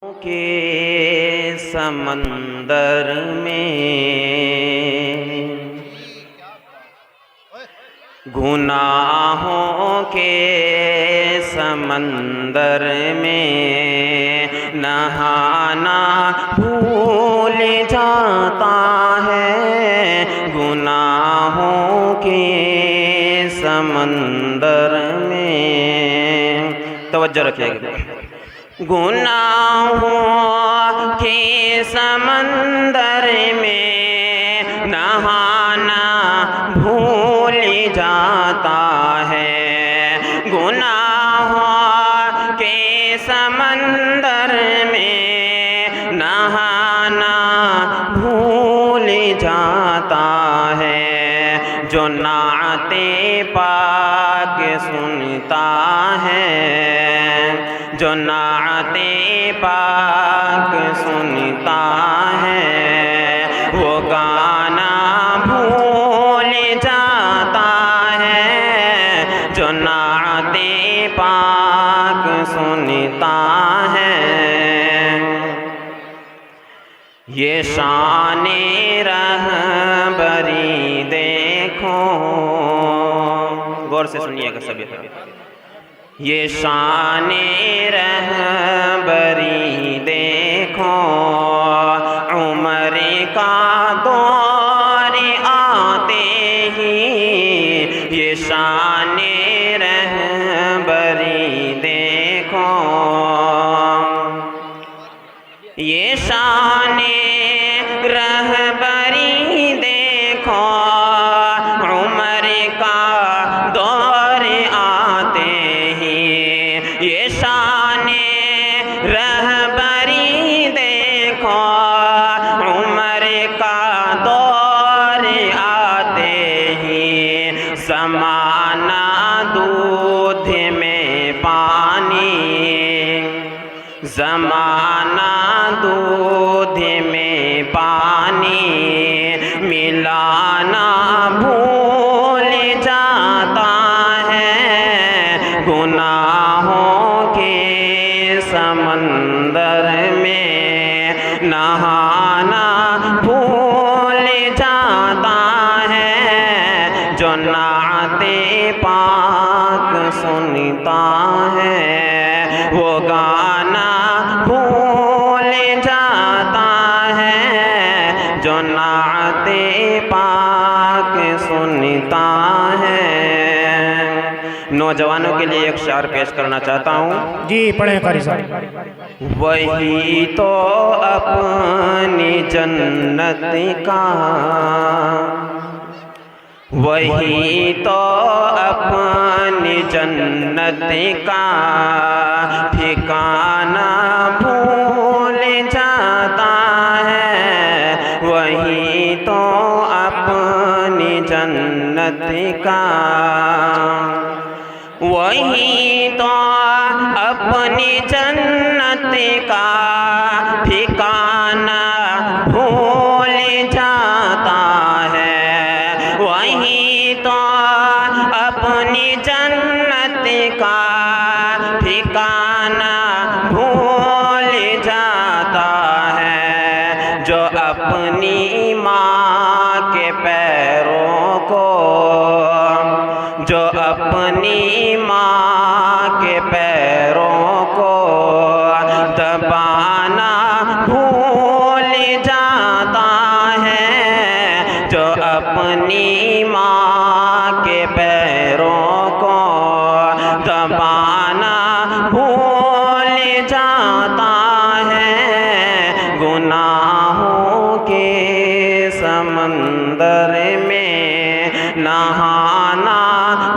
کے سمندر میں گناہوں کے سمندر میں نہانا بھول جاتا ہے گناہوں کے سمندر میں توجہ رکھیے گا گناہوں کے سمندر میں نہانا بھول جاتا ہے گناہوں کے سمندر میں نہانا بھول جاتا ہے جو نعت پاک سنتا ہے جو نعت پاک سنتا ہے وہ گانا بھول جاتا ہے جو نعت پاک سنتا ہے یہ شان رہبری دیکھو غور سے سنیے گا سبھی یہ شان رہبری دیکھو عمر کا دور آتے ہی یہ شان رہبری دیکھو یہ شان رہبری دیکھو عمر کا دور آتے یہ شان رہبری دیکھو عمر کا دور آتے ہی زمانہ دودھ میں پانی زمانہ دودھ میں پانی ملانا بھول جاتا ہے گناہوں کے سمندر میں نہانا بھول جاتا ہے جو نعت پاک سنتا ہے وہ گانا بھول جاتا ہے جو نعت پاک سنتا ہے نوجوانوں کے لیے ایک شعر پیش کرنا چاہتا ہوں جی پڑھیں قاری صاحب وہی تو اپنی جنت کا وہی تو اپنی جنت کا ٹھکانہ بھول جاتا ہے وہی تو اپنی جنت کا وہی تو اپنی جنت کا ٹھکانہ بھول جاتا ہے وہی تو اپنی جنت کا ٹھکانہ بھول جاتا ہے جو اپنی ماں کے پیروں کو جو اپنی ماں کے پیروں کو دبانا بھول جاتا ہے جو اپنی ماں کے پیروں کو دبانا بھول جاتا ہے گناہوں کے سمندر میں نہانا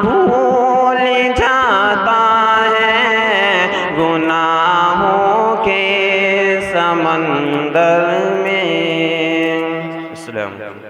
بھول جاتا ہے گناہوں کے سمندر میں السلام علیکم